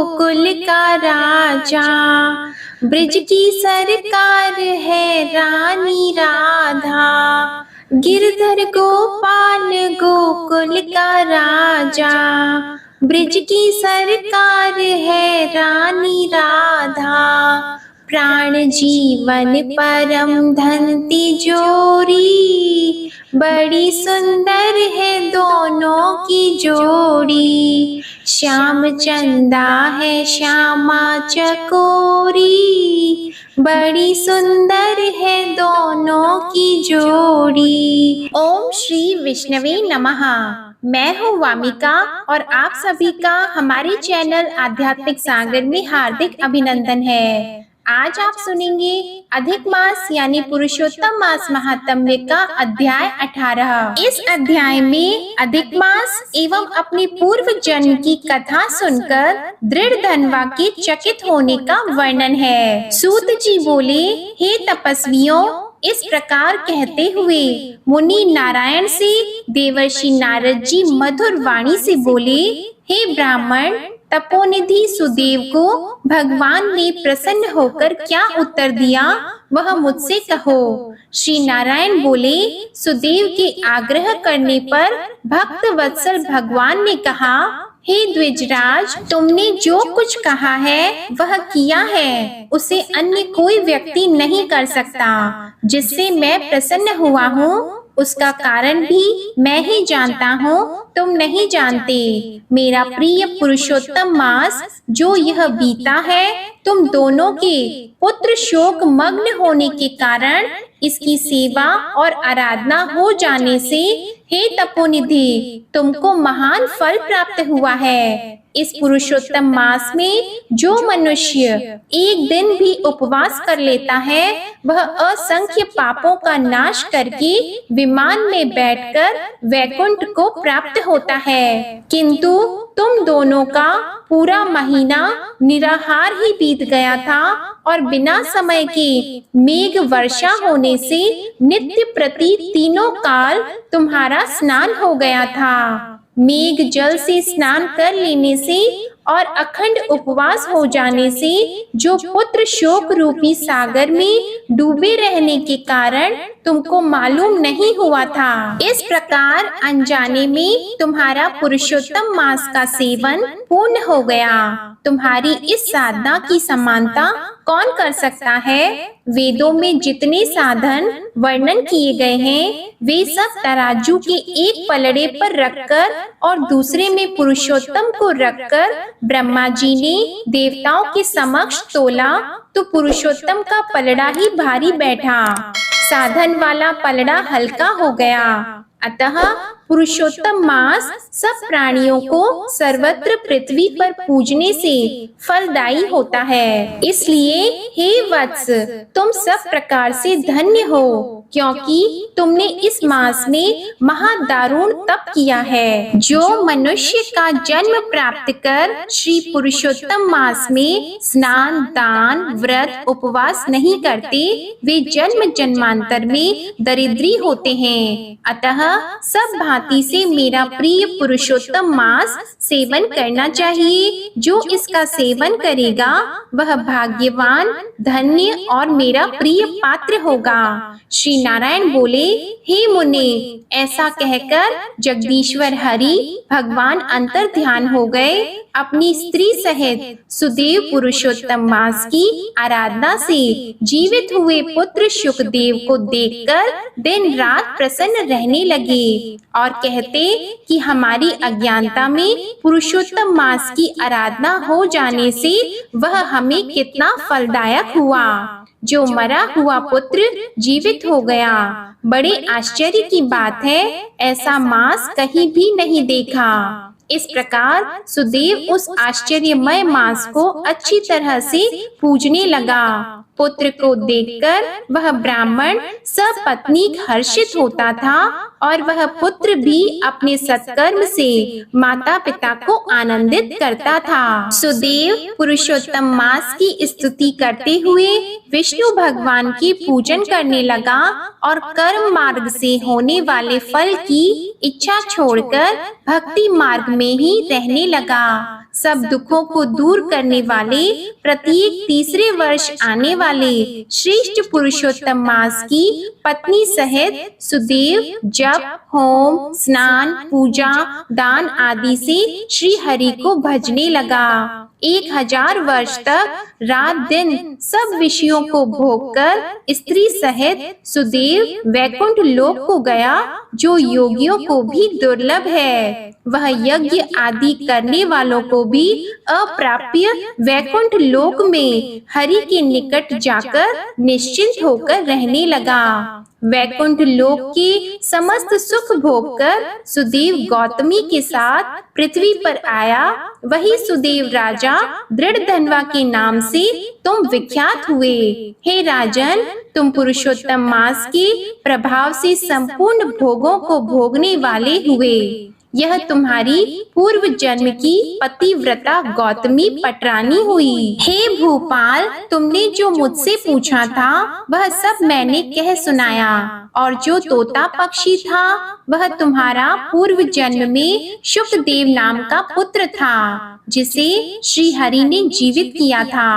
गोकुल का राजा, ब्रिज की सरकार है रानी राधा। गिरधर गोपाल गोकुल का राजा, ब्रिज की सरकार है रानी राधा। प्राण जीवन परम धन तिजोरी, बड़ी सुंदर है दोनों की जोड़ी। श्याम चंदा है श्यामा चकोरी, बड़ी सुंदर है दोनों की जोड़ी। ओम श्री विष्णवे नमः। मैं हूँ वामिका और आप सभी का हमारे चैनल आध्यात्मिक सागर में हार्दिक अभिनंदन है। आज आप सुनेंगे अधिक मास यानी पुरुषोत्तम मास महात्म्य का अध्याय 18। इस अध्याय में अधिक मास एवं अपने पूर्व जन्म की कथा सुनकर दृढ़ धनवा के चकित होने का वर्णन है। सूत जी बोले, हे तपस्वियों, इस प्रकार कहते हुए मुनि नारायण से देवर्षि नारद जी मधुर वाणी से बोले, हे ब्राह्मण, तपोनिधि सुदेव को भगवान ने प्रसन्न होकर क्या उत्तर दिया, वह मुझसे कहो। श्री नारायण बोले, सुदेव के आग्रह करने पर भक्त वत्सल भगवान ने कहा, हे द्विजराज, तुमने जो कुछ कहा है वह किया है, उसे अन्य कोई व्यक्ति नहीं कर सकता। जिससे मैं प्रसन्न हुआ हूँ उसका कारण भी मैं ही जानता हूँ, तुम नहीं जानते। मेरा प्रिय पुरुषोत्तम मास जो यह बीता है, तुम दोनों के पुत्र शोक मग्न होने के कारण इसकी सेवा और आराधना हो जाने से, हे तपोनिधि, तुमको महान फल प्राप्त हुआ है। इस पुरुषोत्तम मास में जो मनुष्य एक दिन भी उपवास कर लेता है, वह असंख्य पापों का नाश करके विमान में बैठकर वैकुंठ को प्राप्त होता है। किंतु तुम दोनों का पूरा महीना निराहार ही बीत गया था और बिना समय के मेघ वर्षा होने से नित्य प्रति तीनों काल तुम्हारा स्नान हो गया था। मेघ जल से स्नान कर लेने से और अखंड उपवास हो जाने से जो पुत्र शोक रूपी सागर में डूबे रहने के कारण तुमको मालूम नहीं हुआ था। इस प्रकार अनजाने में तुम्हारा पुरुषोत्तम मास का सेवन पूर्ण हो गया। तुम्हारी इस साधना की समानता कौन कर सकता है? वेदों में जितने साधन वर्णन किए गए हैं, वे सब तराजू के एक पलड़े पर रखकर और दूसरे में पुरुषोत्तम को रखकर ब्रह्मा जी ने देवताओं के समक्ष तोला, तो पुरुषोत्तम का पलड़ा ही भारी बैठा, साधन वाला पलड़ा हल्का हो गया। अतः पुरुषोत्तम मास सब प्राणियों को सर्वत्र पृथ्वी पर पूजने से फलदायी होता है। इसलिए हे वत्स, तुम सब प्रकार से धन्य हो, क्योंकि तुमने इस मास में महादारुण तप किया है। जो मनुष्य का जन्म प्राप्त कर श्री पुरुषोत्तम मास में स्नान, दान, व्रत, उपवास नहीं करते, वे जन्म जन्मांतर में दरिद्री होते हैं। अतः सब भांति से मेरा प्रिय पुरुषोत्तम मास सेवन करना चाहिए। जो इसका सेवन करेगा वह भाग्यवान, धन्य और मेरा प्रिय पात्र होगा। श्री नारायण बोले, हे मुने, ऐसा कहकर जगदीश्वर हरि भगवान अंतर ध्यान हो गए। अपनी स्त्री सहित सुदेव पुरुषोत्तम मास की आराधना से जीवित हुए पुत्र शुकदेव को देखकर दिन रात प्रसन्न रहने लगे और कहते कि हमारी अज्ञानता में पुरुषोत्तम मास की आराधना हो जाने से वह हमें कितना फलदायक हुआ। जो मरा हुआ पुत्र जीवित हो गया। बड़े आश्चर्य की बात है, ऐसा मास कहीं भी नहीं देखा। इस प्रकार सुदेव उस आश्चर्यमय मास को अच्छी तरह से पूजने लगा। पुत्र को देखकर वह ब्राह्मण सपत्नीक हर्षित होता था और वह पुत्र भी अपने सत्कर्म से माता पिता को आनंदित करता था। सुदेव पुरुषोत्तम मास की स्तुति करते हुए विष्णु भगवान की पूजन करने लगा और कर्म मार्ग से होने वाले फल की इच्छा छोड़कर भक्ति मार्ग में ही रहने लगा। सब दुखों को दूर करने वाले प्रत्येक तीसरे वर्ष आने वाले श्रेष्ठ पुरुषोत्तम मास की पत्नी सहित सुदेव जप, होम, स्नान, पूजा, दान आदि से श्री हरि को भजने लगा। 1000 वर्ष तक रात दिन सब विषयों को भोग कर स्त्री सहित सुदेव वैकुंठ लोक को गया, जो योगियों को भी दुर्लभ है। वह यज्ञ आदि करने वालों को भी अप्राप्य वैकुंठ लोक में हरि के निकट जाकर निश्चिंत होकर रहने लगा। वैकुंठ लोक के समस्त सुख भोग कर सुदेव गौतमी के साथ पृथ्वी पर आया। वही सुदेव राजा दृढ़धन्वा के नाम से तुम विख्यात हुए। हे राजन, तुम पुरुषोत्तम मास के प्रभाव से संपूर्ण भोगों को भोगने वाले हुए। यह तुम्हारी पूर्व जन्म की पतिव्रता गौतमी पटरानी हुई। हे भूपाल, तुमने जो मुझसे पूछा था वह सब मैंने कह सुनाया, और जो तोता पक्षी था वह तुम्हारा पूर्व जन्म में शुकदेव नाम का पुत्र था, जिसे श्री हरि ने जीवित किया था।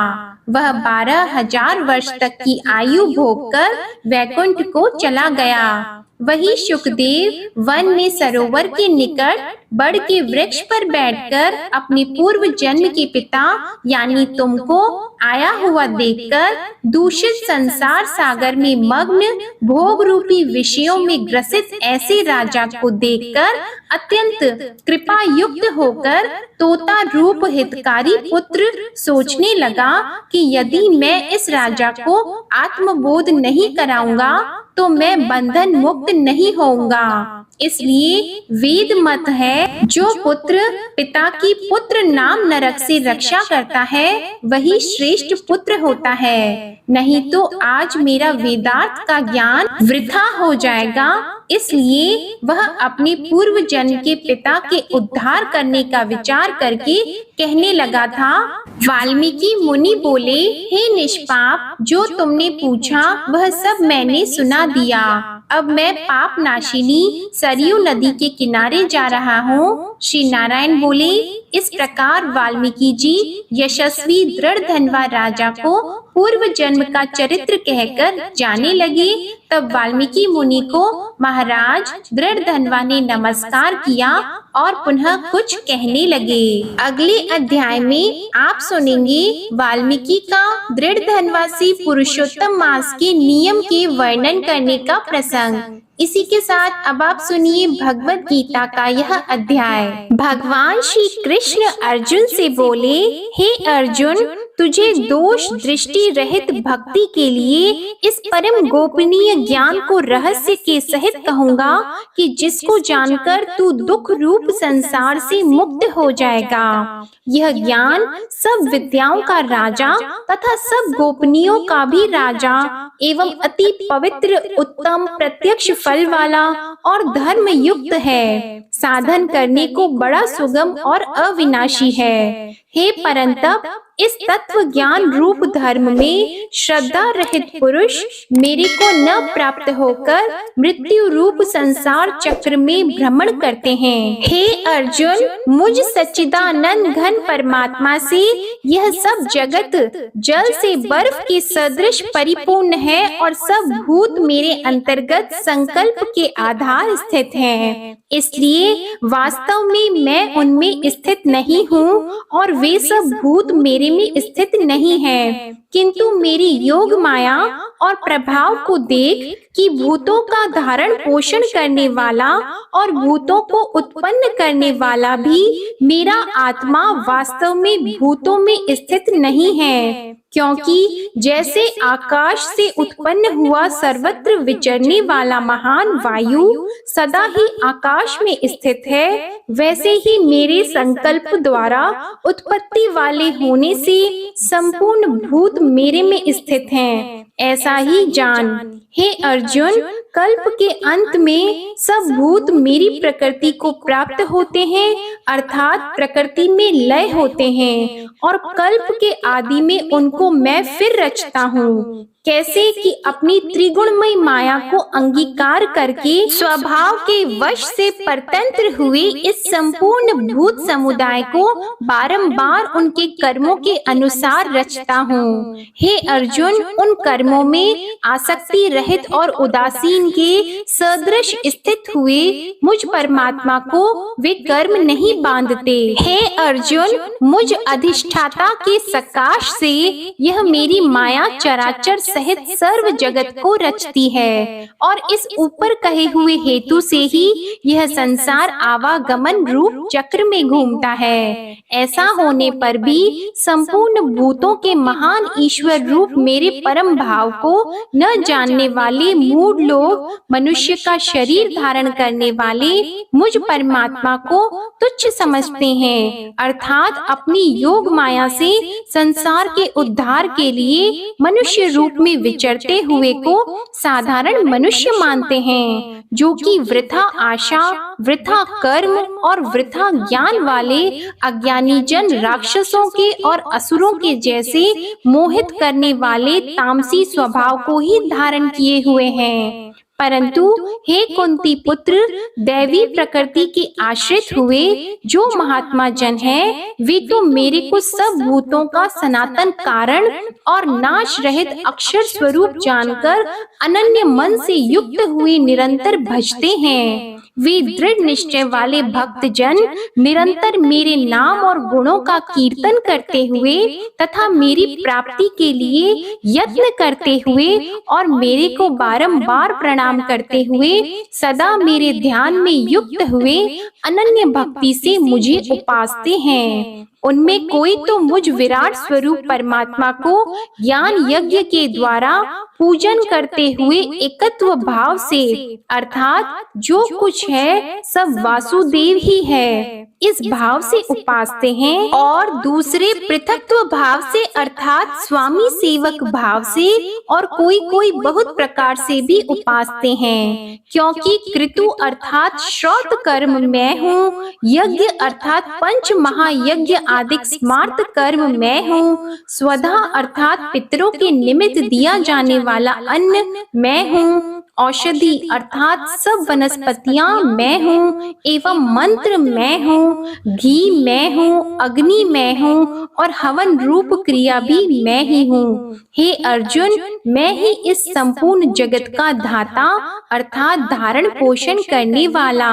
वह 12,000 वर्ष तक की आयु भोग कर वैकुंठ को चला गया। वही शुकदेव वन में सरोवर के निकट बड़ के वृक्ष पर बैठकर अपने पूर्व जन्म के पिता यानी तुमको आया हुआ देखकर दूषित संसार सागर में मग्न भोग रूपी विषयों में ग्रसित ऐसे राजा को देखकर अत्यंत कृपा युक्त होकर तोता रूप हितकारी पुत्र सोचने लगा कि यदि मैं इस राजा को आत्मबोध नहीं कराऊंगा तो मैं बंधन मुक्त नहीं होऊंगा। इसलिए वेद मत है, जो पुत्र पिता की पुत्र नाम नरक से रक्षा करता है वही श्रेष्ठ पुत्र होता है। नहीं तो आज मेरा वेदार्थ का ज्ञान वृथा हो जाएगा। इसलिए वह अपने पूर्व जन्म के पिता के उद्धार करने का विचार करके कहने लगा था। वाल्मीकि मुनि बोले, हे निष्पाप, जो तुमने पूछा वह सब मैंने सुना दिया। अब मैं पाप नाशिनी सरयू नदी के किनारे जा रहा हूँ। श्री नारायण बोले, इस प्रकार वाल्मीकि जी यशस्वी दृढ़धन्वा राजा को पूर्व जन्म का चरित्र कहकर जाने लगे। तब वाल्मीकि मुनि को महाराज दृढ़धन्वा ने नमस्कार किया और पुनः कुछ कहने लगे। अगले अध्याय में आप सुनेंगे वाल्मीकि का दृढ़धन्वा से पुरुषोत्तम मास के नियम के वर्णन करने का प्रसंग। इसी के साथ अब आप सुनिए भगवत गीता का यह अध्याय। भगवान श्री कृष्ण अर्जुन से बोले, हे अर्जुन, तुझे दोष दृष्टि रहित भक्ति के लिए इस परम गोपनीय ज्ञान को रहस्य के सहित कहूँगा कि जिसको जानकर तू दुख रूप संसार से मुक्त हो जाएगा। यह ज्ञान सब विद्याओं का राजा तथा सब गोपनीयों का भी राजा एवं अति पवित्र उत्तम प्रत्यक्ष फल वाला और धर्म युक्त है। साधन करने को बड़ा सुगम और अविनाशी है। हे परंतप, इस तत्व ज्ञान रूप धर्म में श्रद्धा रहित पुरुष मेरे को न प्राप्त होकर मृत्यु रूप संसार चक्र में भ्रमण करते हैं। हे अर्जुन, मुझ सच्चिदानंद घन परमात्मा से यह सब जगत जल से बर्फ के सदृश परिपूर्ण है और सब भूत मेरे अंतर्गत संकल्प के आधार स्थित हैं। इसलिए वास्तव में मैं उनमें स्थित नहीं हूँ और वे सब भूत मेरे में स्थित नहीं है, किंतु मेरी योग माया और प्रभाव को देख कि भूतों का धारण पोषण करने वाला और भूतों को उत्पन्न करने वाला भी मेरा आत्मा वास्तव में भूतों में स्थित नहीं है। क्योंकि जैसे आकाश से उत्पन्न हुआ सर्वत्र विचरने वाला महान वायु सदा ही आकाश में स्थित है, वैसे ही मेरे संकल्प द्वारा उत्पत्ति वाले होने से संपूर्ण भूत मेरे में स्थित हैं। ऐसा ही जान। हे अर्जुन, कल्प के अंत में सब भूत मेरी प्रकृति को प्राप्त होते हैं, अर्थात प्रकृति में लय होते हैं, और कल्प के आदि में उनको मैं फिर रचता हूँ। कैसे कि अपनी त्रिगुणमयी माया को अंगीकार करके स्वभाव के वश से परतंत्र हुए इस संपूर्ण भूत समुदाय को बारंबार उनके कर्मों के अनुसार रचता हूँ। हे अर्जुन, उन कर्मों में आसक्ति रहित और उदासीन के सदृश स्थित हुए मुझ परमात्मा को वे कर्म नहीं बांधते। हे अर्जुन, मुझ अधिष्ठाता के सकाश से यह मेरी माया चराचर सहित सर्व जगत को रचती है, और इस ऊपर कहे हुए हेतु से ही यह संसार आवागमन रूप चक्र में घूमता है। ऐसा होने पर भी संपूर्ण भूतों के महान ईश्वर रूप मेरे परम भाव को न जानने वाले मूढ़ लोग मनुष्य का शरीर धारण करने वाले मुझ परमात्मा को तुच्छ समझते हैं, अर्थात अपनी योग माया से संसार के उद्धार के लिए मनुष्य रूप में विचरते हुए को साधारण मनुष्य मानते हैं, जो कि वृथा आशा, वृथा कर्म और वृथा ज्ञान वाले अज्ञानी जन राक्षसों के और असुरों के जैसे मोहित करने वाले तामसी स्वभाव को ही धारण किए हुए हैं। परंतु हे कुंती पुत्र, दैवी प्रकृति के आश्रित हुए जो महात्मा जन हैं, वे तो मेरे को सब भूतों का सनातन कारण और नाश रहित अक्षर स्वरूप जानकर अनन्य मन से युक्त हुए निरंतर भजते हैं। वे दृढ़ निश्चय वाले भक्त जन निरंतर मेरे नाम और गुणों का कीर्तन करते हुए तथा मेरी प्राप्ति के लिए यत्न करते हुए और मेरे को बारंबार प्रणाम करते हुए सदा मेरे ध्यान में युक्त हुए अनन्य भक्ति से मुझे उपासते हैं। उनमें कोई तो मुझ विराट स्वरूप परमात्मा को ज्ञान यज्ञ के द्वारा पूजन करते हुए एकत्व भाव से, अर्थात जो कुछ है सब वासुदेव ही है, इस भाव से उपासते हैं, और दूसरे पृथक्त्व भाव से अर्थात स्वामी सेवक भाव से और कोई बहुत प्रकार से भी उपासते हैं। क्योंकि कृतु अर्थात श्रौत कर्म मैं हूँ, यज्ञ अर्थात पंच महायज्ञ आदि स्मार्त कर्म मैं हूँ, स्वधा अर्थात पितरों के निमित्त दिया जाने वाला अन्न मैं हूँ, औषधि अर्थात सब वनस्पतियां मैं हूँ, एवं मंत्र मैं हूँ, घी मैं हूँ, अग्नि मैं हूँ, और हवन रूप क्रिया भी मैं ही हूँ। हे अर्जुन, मैं ही इस संपूर्ण जगत का धाता अर्थात धारण पोषण करने वाला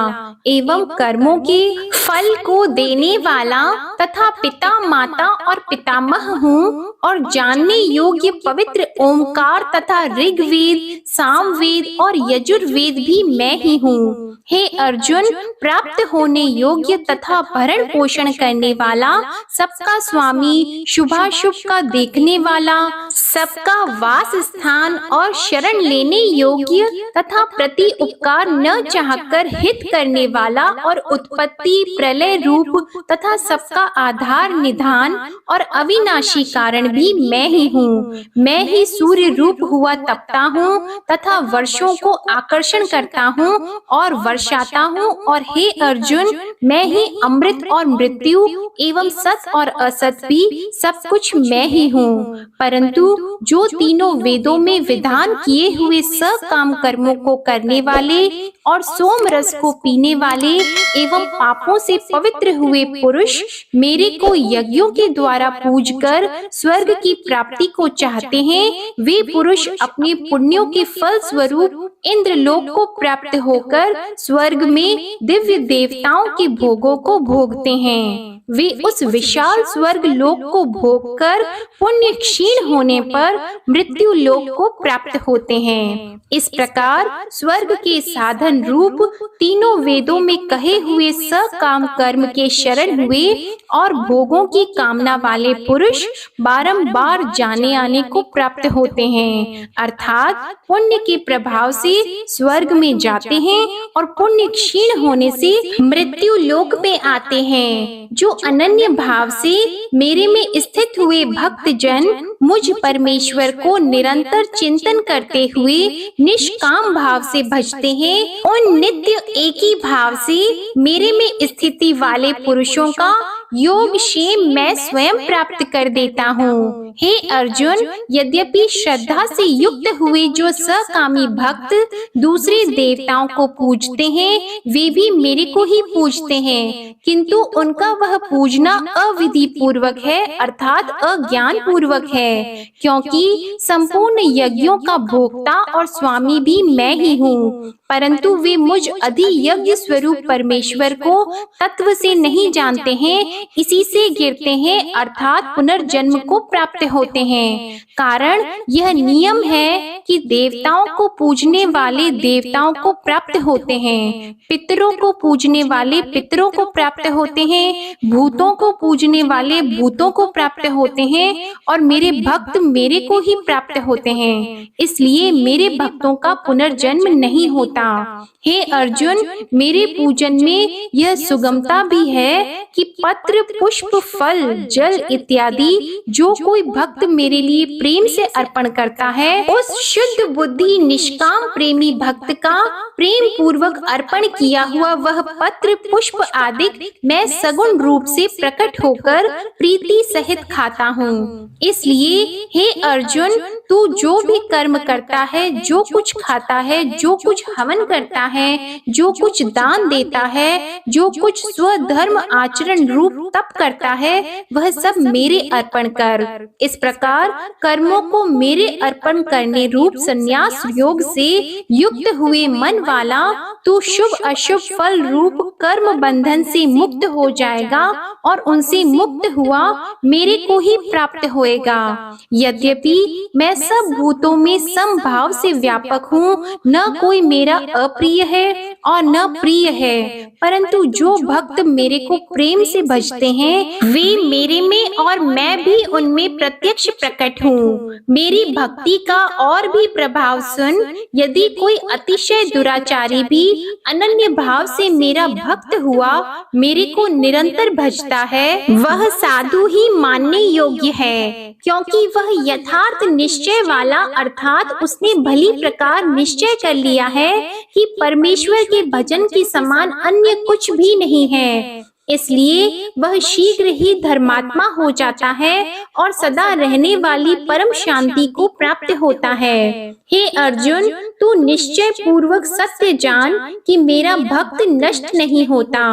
एवं कर्मों के फल को देने वाला तथा पिता माता और पितामह हूँ, और जानने योग्य पवित्र ओमकार तथा ऋग्वेद, सामवेद और यजुर्वेद भी मैं ही हूँ। हे अर्जुन, प्राप्त होने योग्य तथा भरण पोषण करने वाला, सबका स्वामी, शुभाशुभ का देखने वाला, सबका वास स्थान और शरण लेने योग्य तथा प्रति उपकार न चाहकर हित करने वाला, और उत्पत्ति प्रलय रूप तथा सबका आधार निधान और अविनाशी कारण भी मैं ही हूँ। मैं ही सूर्य रूप हुआ तपता हूँ तथा वर्षों को आकर्षण करता हूँ और वर्षाता हूँ, और हे अर्जुन, मैं ही अमृत और मृत्यु एवं सत और असत भी सब कुछ मैं ही हूँ। परंतु जो तीनों वेदों में विधान किए हुए सकाम कर्मों को करने वाले और सोम रस को पीने वाले एवं पापों से पवित्र हुए पुरुष मेरे को यज्ञों के द्वारा पूजकर स्वर्ग की प्राप्ति को चाहते हैं, वे पुरुष अपने पुण्यों के फल स्वरूप इंद्रलोक को प्राप्त होकर स्वर्ग में दिव्य देवताओं के भोगों को भोगते हैं। वे उस विशाल स्वर्ग लोक को भोगकर पुण्य क्षीण होने पर मृत्यु लोक को प्राप्त होते हैं। इस प्रकार स्वर्ग के साधन रूप तीनों वेदों में कहे हुए सकाम कर्म के शरण हुए और भोगों की कामना वाले पुरुष बारंबार जाने आने को प्राप्त होते हैं, अर्थात पुण्य के प्रभाव से स्वर्ग में जाते हैं और पुण्य क्षीण होने से मृत्यु लोक में आते हैं। जो अनन्य भाव से मेरे में स्थित हुए भक्त जन मुझ परमेश्वर को निरंतर चिंतन करते हुए निष्काम भाव से भजते हैं, उन नित्य एक ही भाव से मेरे में स्थिति वाले पुरुषों का योग क्षेम मैं स्वयं प्राप्त कर देता हूँ। हे अर्जुन, यद्यपि श्रद्धा से युक्त हुए जो सकामी भक्त दूसरे देवताओं को पूजते हैं, वे भी मेरे को ही पूजते हैं, किंतु उनका वह पूजना अविधि पूर्वक है, अर्थात अज्ञान पूर्वक है, क्योंकि संपूर्ण यज्ञों का भोक्ता और स्वामी भी मैं ही हूँ, परंतु वे मुझ अधियज्ञ स्वरूप परमेश्वर को तत्व से नहीं जानते हैं, इसी से गिरते हैं, अर्थात पुनर्जन्म को प्राप्त होते हैं। कारण यह नियम है कि देवताओं को पूजने वाले देवताओं को प्राप्त होते हैं, पितरों को पूजने वाले पितरों को प्राप्त होते हैं, भूतों को पूजने वाले भूतों को प्राप्त होते हैं, और मेरे भक्त मेरे को ही प्राप्त होते हैं, इसलिए मेरे भक्तों का पुनर्जन्म नहीं होता। हे अर्जुन, मेरे पूजन में यह सुगमता भी है कि पत्र, पुष्प, फल, जल इत्यादि जो कोई भक्त मेरे लिए प्रेम से अर्पण करता है, उस शुद्ध बुद्धि निष्काम प्रेमी भक्त का प्रेम पूर्वक अर्पण किया हुआ वह पत्र, पुष्प आदि मैं सगुण रूप से प्रकट होकर प्रीति सहित खाता हूँ। इसलिए हे अर्जुन, तू जो भी कर्म करता है, जो कुछ खाता है, जो कुछ हवन करता है, जो कुछ दान देता है, जो कुछ स्वधर्म आचरण रूप तप करता है, वह सब मेरे अर्पण कर। इस प्रकार कर्मों को मेरे अर्पण करने रूप संन्यास योग से युक्त हुए मन वाला तू शुभ अशुभ फल रूप कर्म बंधन से मुक्त हो जाएगा और उनसे मुक्त हुआ मेरे को ही प्राप्त होएगा। यद्यपि मैं सब भूतों में समभाव से व्यापक हूँ, न कोई मेरा अप्रिय है और न प्रिय है, परंतु जो भक्त मेरे को प्रेम से भजते हैं, वे मेरे में और मैं भी उनमें प्रत्यक्ष प्रकट हूँ। मेरी भक्ति का और भी प्रभाव सुन। यदि कोई अतिशय दुराचारी भी अनन्य भाव से मेरा भक्त हुआ मेरे को निरंतर भजता है, वह साधु ही मानने योग्य है, क्योंकि वह यथार्थ निश्चय वाला, अर्थात उसने भली प्रकार निश्चय कर लिया है कि परमेश्वर के भजन के समान अन्य कुछ भी नहीं है, इसलिए वह शीघ्र ही धर्मात्मा हो जाता है और सदा रहने वाली परम शांति को प्राप्त होता है। हे अर्जुन, तू निश्चय पूर्वक सत्य जान कि मेरा भक्त नष्ट नहीं होता,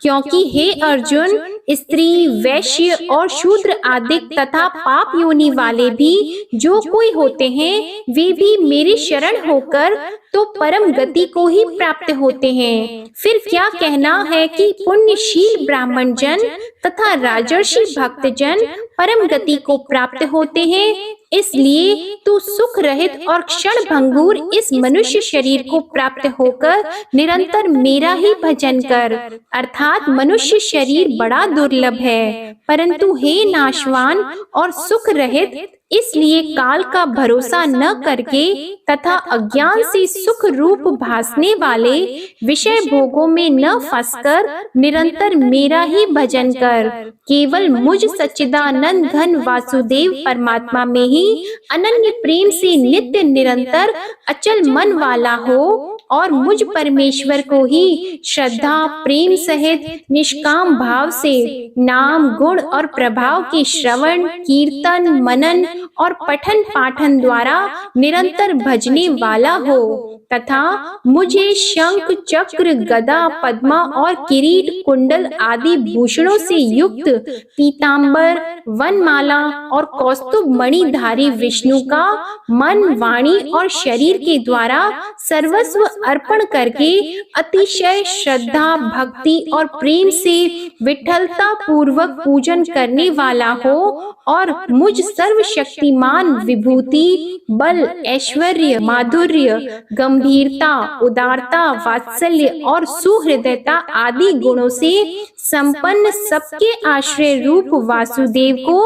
क्योंकि हे अर्जुन, स्त्री, वैश्य और शूद्र आदि तथा पाप योनि वाले भी जो कोई होते हैं, वे भी मेरे शरण होकर तो परम गति को ही प्राप्त होते हैं। फिर क्या कहना है कि पुण्यशील ब्राह्मण जन तथा राजर्षि भक्त जन परम गति को प्राप्त होते हैं। इसलिए तू सुख रहित और क्षण भंगुर इस मनुष्य शरीर को प्राप्त होकर निरंतर मेरा ही भजन कर, अर्थात मनुष्य शरीर बड़ा दुर्लभ है, परंतु हे नाशवान और सुख रहित, इसलिए काल का भरोसा न करके तथा अज्ञान से सुख रूप भासने वाले विषय भोगों में न फंसकर निरंतर मेरा ही भजन कर। केवल मुझ सच्चिदानंद घन वासुदेव परमात्मा में ही अनन्य प्रेम से नित्य निरंतर अचल मन वाला हो और मुझ परमेश्वर को ही श्रद्धा प्रेम सहित निष्काम भाव से नाम गुण और प्रभाव के श्रवण कीर्तन मनन और पठन पाठन द्वारा निरंतर भजने वाला हो तथा मुझे शंख चक्र गदा पद्मा और किरीट कुंडल आदि भूषणों से युक्त पीतांबर वनमाला और कौस्तुभ मणिधारी विष्णु का मन वाणी और शरीर के द्वारा सर्वस्व अर्पण करके अतिशय श्रद्धा भक्ति और प्रेम से विठलता पूर्वक पूजन करने वाला हो और मुझ सर्वशक्तिमान विभूति बल ऐश्वर्य माधुर्य गंभीरता उदारता वात्सल्य और सुहृदयता आदि गुणों से संपन्न सबके आश्रय रूप वासुदेव को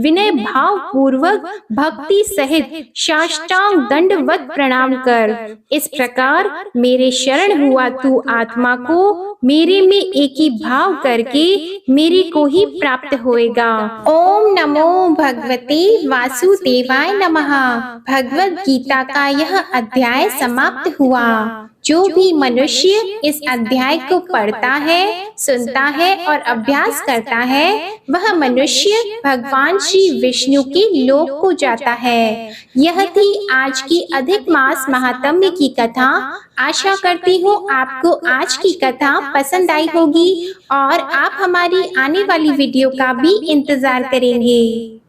विनय भाव पूर्वक भक्ति सहित साष्टांग दंडवत प्रणाम कर। इस प्रकार मेरे शरण हुआ तू आत्मा को मेरे में एक ही भाव करके मेरे को ही प्राप्त होएगा। ओम नमो भगवते वासुदेवाय नमः। भगवद गीता का यह अध्याय समाप्त हुआ। जो भी मनुष्य इस अध्याय को पढ़ता है, सुनता है और अभ्यास करता है, वह मनुष्य भगवान श्री विष्णु के लोक को जाता है। यह थी आज की अधिक मास महात्म्य की कथा। आशा करती हूँ आपको आज की कथा पसंद आई होगी और आप हमारी आने वाली वीडियो का भी इंतजार करेंगे।